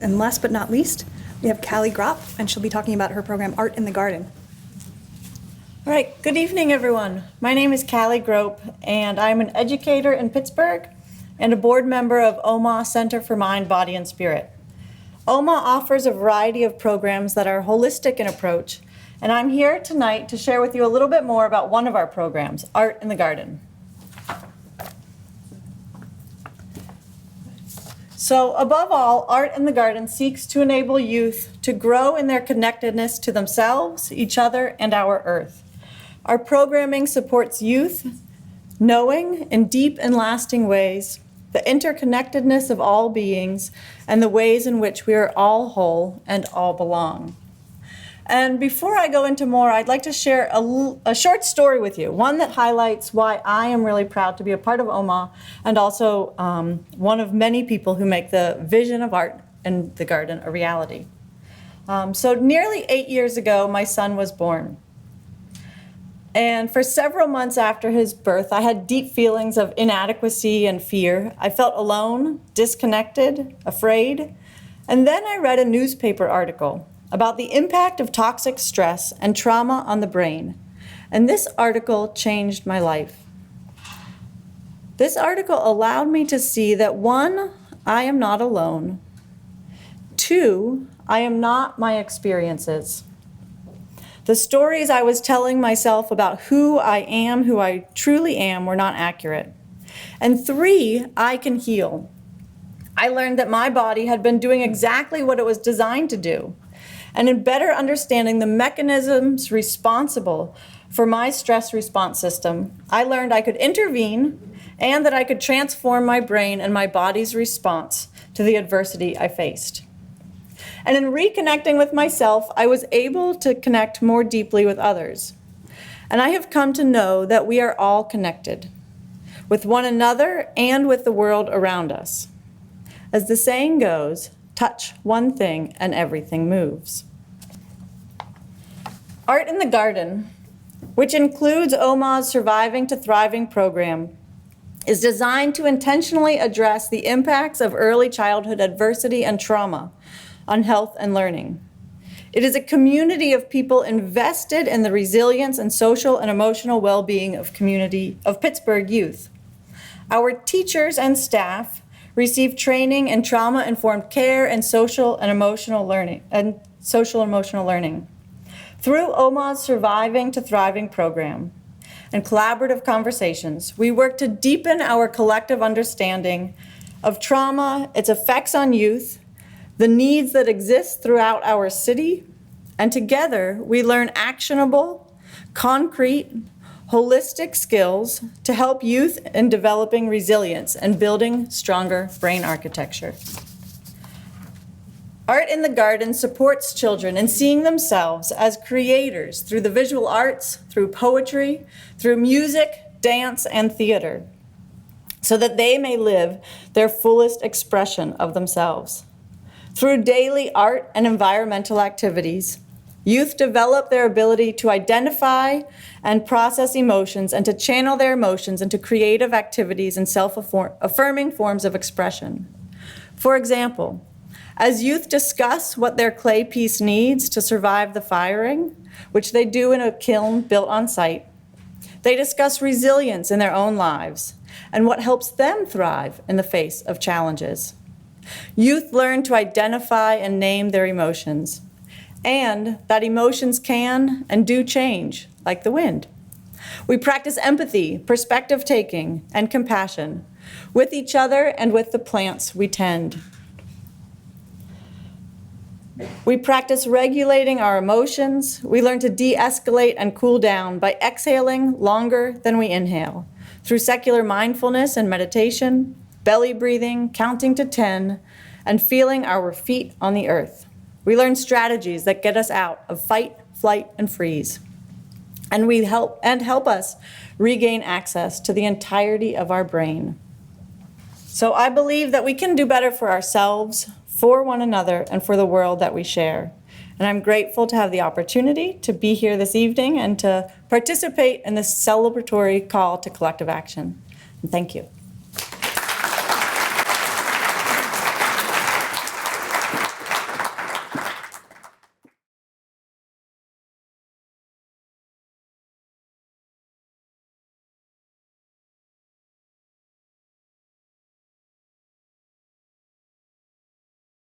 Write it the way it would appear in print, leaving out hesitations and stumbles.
And last but not least, we have Callie Gropp, and she'll be talking about her program, Art in the Garden. All right, good evening, everyone. My name is Callie Gropp, and I'm an educator in Pittsburgh and a board member of OMA Center for Mind, Body, and Spirit. OMA offers a variety of programs that are holistic in approach, and I'm here tonight to share with you a little bit more about one of our programs, Art in the Garden. So above all, Art in the Garden seeks to enable youth to grow in their connectedness to themselves, each other, and our earth. Our programming supports youth knowing in deep and lasting ways the interconnectedness of all beings and the ways in which we are all whole and all belong. And before I go into more, I'd like to share a short story with you, one that highlights why I am really proud to be a part of OMA and also one of many people who make the vision of Art in the Garden a reality. So nearly 8 years ago, my son was born. And for several months after his birth, I had deep feelings of inadequacy and fear. I felt alone, disconnected, afraid. And then I read a newspaper article about the impact of toxic stress and trauma on the brain. And this article changed my life. This article allowed me to see that 1, I am not alone. 2, I am not my experiences. The stories I was telling myself about who I truly am, were not accurate. And 3, I can heal. I learned that my body had been doing exactly what it was designed to do. And in better understanding the mechanisms responsible for my stress response system, I learned I could intervene and that I could transform my brain and my body's response to the adversity I faced. And in reconnecting with myself, I was able to connect more deeply with others. And I have come to know that we are all connected with one another and with the world around us. As the saying goes, touch one thing and everything moves. Art in the Garden, which includes OMA's Surviving to Thriving program, is designed to intentionally address the impacts of early childhood adversity and trauma on health and learning. It is a community of people invested in the resilience and social and emotional well-being of Pittsburgh youth. Our teachers and staff receive training in trauma-informed care and social and emotional learning. Through OMA's Surviving to Thriving program and collaborative conversations, we work to deepen our collective understanding of trauma, its effects on youth, the needs that exist throughout our city, and together we learn actionable, concrete, holistic skills to help youth in developing resilience and building stronger brain architecture. Art in the Garden supports children in seeing themselves as creators through the visual arts, through poetry, through music, dance, and theater, so that they may live their fullest expression of themselves. Through daily art and environmental activities, youth develop their ability to identify and process emotions and to channel their emotions into creative activities and self-affirming forms of expression. For example, as youth discuss what their clay piece needs to survive the firing, which they do in a kiln built on site, they discuss resilience in their own lives and what helps them thrive in the face of challenges. Youth learn to identify and name their emotions, and that emotions can and do change, like the wind. We practice empathy, perspective taking, and compassion with each other and with the plants we tend. We practice regulating our emotions. We learn to de-escalate and cool down by exhaling longer than we inhale through secular mindfulness and meditation, belly breathing, counting to 10, and feeling our feet on the earth. We learn strategies that get us out of fight, flight, and freeze. And help us regain access to the entirety of our brain. So I believe that we can do better for ourselves, for one another, and for the world that we share. And I'm grateful to have the opportunity to be here this evening and to participate in this celebratory call to collective action. And thank you.